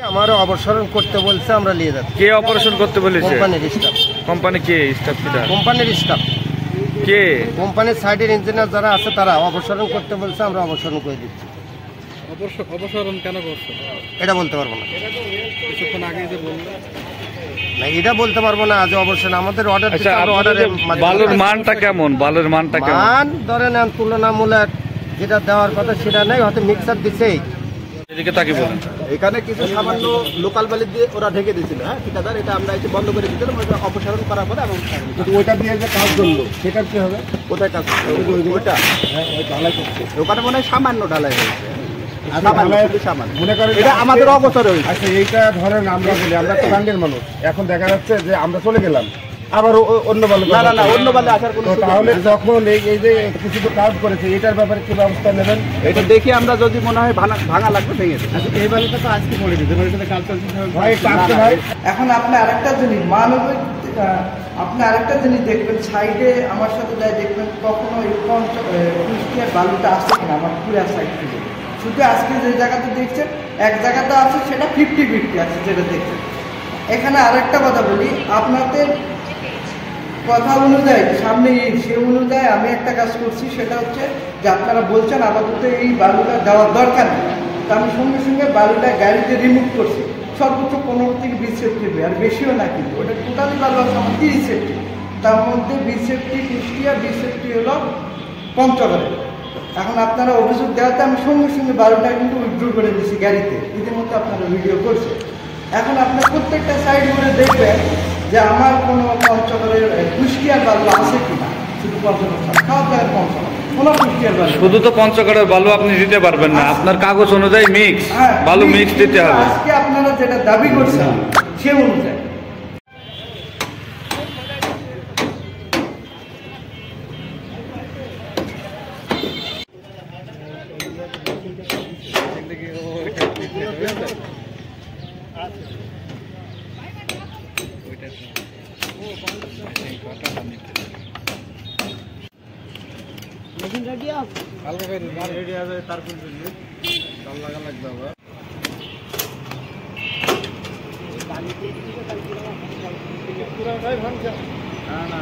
আমার অপসারণ করতে বলছে, আমরা নিয়ে যাচ্ছি। কে অপারেশন করতে বলেছে? কোম্পানির স্টাফ। কোম্পানি কে স্টাফ? কিটা কোম্পানির স্টাফ। কে? কোম্পানির সাইডের ইঞ্জিনিয়ার যারা আছে তারা অপসারণ করতে বলছে, আমরা অপসারণ করে দিচ্ছি। অপসারণ কেন করছে এটা বলতে পারবো না। কিছুক্ষণ আগে যে বললেন না, এটা বলতে পারবো না। আজ অবশ্যই আমাদের অর্ডার। আচ্ছা, বালুর মানটা কেমন? বালুর মানটা কেমন? মান ধরেন তুলনামূলক যেটা দেওয়ার কথা সেটা নেই, হয়তো মিক্সার দিছেই। এদিকে তাকি বলেন। এখানে কিছু সামান্য লোকাল বালি দিয়ে ওরা ঢেকে দিয়েছিল। হ্যাঁ, ঠিকাদার এটা আমরা একটু বন্ধ করে দিয়েছিলাম, ওইটা অপসারণ করার পরে এবং ওইটা দিয়ে যে কাজ করলো সেটার কি হবে? কোথায় কাজ ওইটা ঢালাই করছে ওখানে মনে হয় সামান্য ঢালাই হয়েছে। মনে করেন এটা আমাদের অবসর হয়েছে। আচ্ছা, এইটা ধরেন আমরা বলি আমরা তো ব্যান্ডের মানুষ, এখন দেখা যাচ্ছে যে আমরা চলে গেলাম, আবার অন্য বালু। না, অন্য বালে আসার কোনো। তাহলে যখন এই যে কিছু তো কাজ করেছে, এটার ব্যাপারে কি ব্যবস্থা নেবেন? এটা দেখে আমরা যদি মনে হয় ভাঙা লাগবে ভেঙে দেবো। এই বালিটা তো আজকে পড়ে দিতে কাজ চলছে ভাই। এখন আপনি আরেকটা জিনিস মানবিক, আপনি আরেকটা জিনিস দেখবেন সাইডে আমার সাথে যাই দেখবেন কখনো এই কুষ্টিয়ার বালুটা আসছে কিনা আমার পুরা সাইড থেকে। শুধু আজকে যে জায়গাতে দেখছেন এক জায়গাতে আছে সেটা 50-50 আছে যেটা দেখছেন। এখানে আরেকটা কথা বলি, আপনাদের কথা অনুযায়ী সামনে সে অনুযায়ী আমি একটা কাজ করছি, সেটা হচ্ছে যে আপনারা বলছেন আপাতত এই বালুটা দেওয়ার দরকার নেই, তা আমি সঙ্গে সঙ্গে বালুটা গাড়িতে রিমুভ করছি। সর্বোচ্চ 15 থেকে 20 সেফটি, আর বেশিও না, কিন্তু ওটা টোটালি বালু আছে আমার 30 সেফটি। তার মধ্যে 20 সেফটি কুষ্টিয়া, 20 সেফটি হলো পঞ্চগড়ে। এখন আপনারা অভিযোগ দেওয়াতে আমি সঙ্গে সঙ্গে বালুটা কিন্তু উইথড্র করে দিয়েছি গাড়িতে, ইতিমধ্যে আপনারা ভিডিও করছে। এখন আপনার প্রত্যেকটা সাইড করে দেখবেন যে আমার কোনো পঞ্চগড়ের কুষ্টিয়ার বালু আছে কিনা। শুধু পঞ্চগড় সব জায়গায় পঞ্চগড়, কোনো কুষ্টিয়ার বালু। শুধু তো পঞ্চগড়ের বালু আপনি দিতে পারবেন না, আপনার কাগজ অনুযায়ী মিক্স বালু মিক্স দিতে হবে। আজকে আপনারা যেটা দাবি করছেন সে অনুযায়ী রেডি আছে, তারপর জল লাগা লাগবে আবার। পুরোটাই ভাঙছে না, না